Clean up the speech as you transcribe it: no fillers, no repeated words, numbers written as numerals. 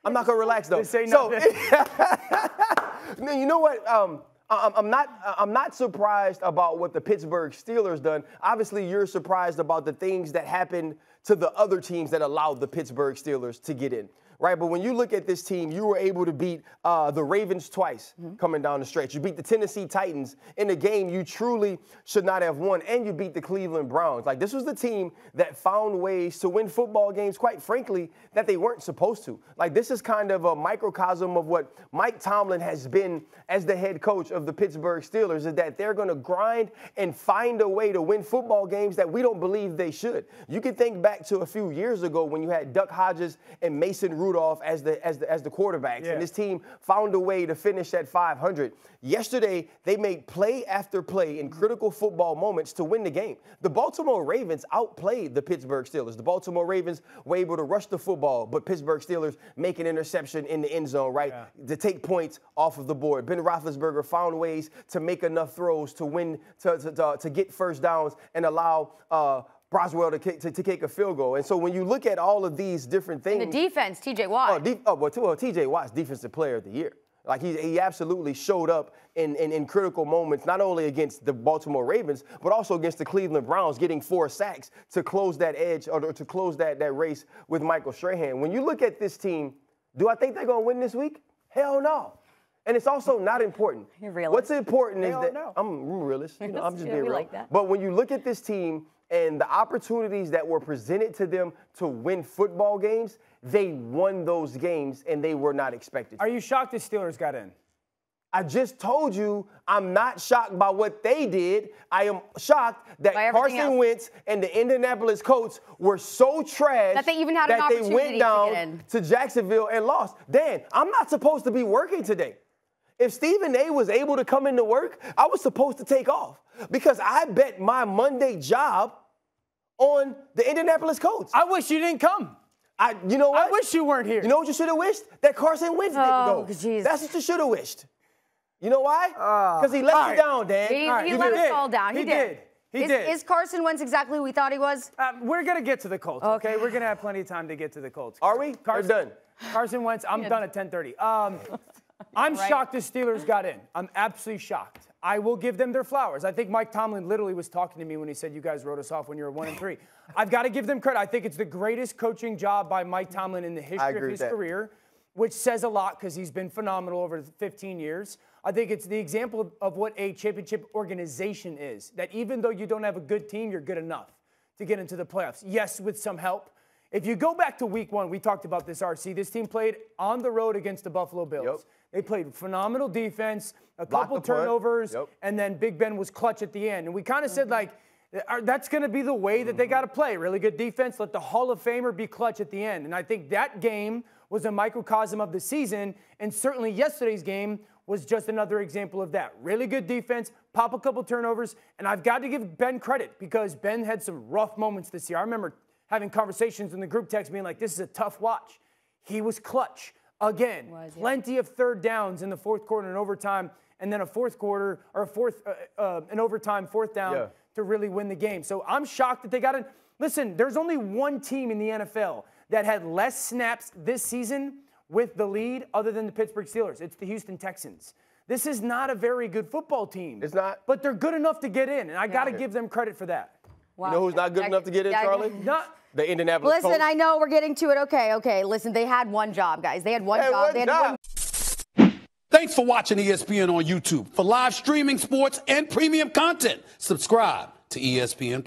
I'm not going to relax, though. Say so, nothing. you know what? I'm not surprised about what the Pittsburgh Steelers done. Obviously, you're surprised about the things that happened to the other teams that allowed the Pittsburgh Steelers to get in. Right, but when you look at this team, you were able to beat the Ravens twice coming down the stretch. You beat the Tennessee Titans in a game you truly should not have won, and you beat the Cleveland Browns. Like, this was the team that found ways to win football games, quite frankly, that they weren't supposed to. Like, this is kind of a microcosm of what Mike Tomlin has been as the head coach of the Pittsburgh Steelers, is that they're going to grind and find a way to win football games that we don't believe they should. You can think back to a few years ago when you had Duck Hodges and Mason Rudolph as the quarterbacks, and this team found a way to finish at 500. Yesterday, they made play after play in critical football moments to win the game. The Baltimore Ravens outplayed the Pittsburgh Steelers. The Baltimore Ravens were able to rush the football, but Pittsburgh Steelers make an interception in the end zone, right, to take points off of the board. Ben Roethlisberger found ways to make enough throws to win, to get first downs and allow Broswell to kick a field goal. And so when you look at all of these different things. And the defense, T.J. Watt. T.J. Watt's Defensive Player of the Year. Like, he absolutely showed up in critical moments, not only against the Baltimore Ravens, but also against the Cleveland Browns, getting 4 sacks to close that edge or to close that race with Michael Strahan. When you look at this team, do I think they're going to win this week? Hell no. And it's also not important. You're realist. What's important is that I'm a realist. I'm just being real. Like that. But when you look at this team and the opportunities that were presented to them to win football games, they won those games, and they were not expected. Are you shocked the Steelers got in? I just told you I'm not shocked by what they did. I am shocked that Carson Wentz and the Indianapolis Colts were so trash that they even had an opportunity went down to Jacksonville and lost. Dan, I'm not supposed to be working today. If Stephen A. was able to come into work, I was supposed to take off because I bet my Monday job on the Indianapolis Colts. I wish you didn't come. You know what? I wish you weren't here. You know what you should have wished? That Carson Wentz didn't go. Geez. That's what you should have wished. You know why? Because he let you down, Dan. He let us all down. He did. Is Carson Wentz exactly who we thought he was? We're going to get to the Colts, okay? We're going to have plenty of time to get to the Colts. Are we? We're done. Carson Wentz, I'm done at 10:30. I'm shocked the Steelers got in. I'm absolutely shocked. I will give them their flowers. I think Mike Tomlin literally was talking to me when he said you guys wrote us off when you were 1-3. I've got to give them credit. I think it's the greatest coaching job by Mike Tomlin in the history of his career, which says a lot because he's been phenomenal over 15 years. I think it's the example of what a championship organization is, that even though you don't have a good team, you're good enough to get into the playoffs. Yes, with some help. If you go back to week 1, we talked about this, RC. This team played on the road against the Buffalo Bills. Yep. They played phenomenal defense, a couple turnovers, and then Big Ben was clutch at the end. And we kind of said, like, that's going to be the way that they got to play. Really good defense. Let the Hall of Famer be clutch at the end. And I think that game was a microcosm of the season, and certainly yesterday's game was just another example of that. Really good defense, pop a couple turnovers, and I've got to give Ben credit because Ben had some rough moments this year. I remember having conversations in the group text being like, this is a tough watch. He was clutch. Again, plenty of third downs in the fourth quarter and overtime, and then an overtime fourth down to really win the game. So I'm shocked that they got in. Listen, there's only one team in the NFL that had less snaps this season with the lead other than the Pittsburgh Steelers. It's the Houston Texans. This is not a very good football team. It's not. But they're good enough to get in, and I got to give them credit for that. Wow. You know who's not good enough to get in, Charlie? The Indianapolis Colts. Listen, I know we're getting to it. Okay. Listen, they had one job, guys. They had one job. Thanks for watching ESPN on YouTube. For live streaming, sports, and premium content, subscribe to ESPN+.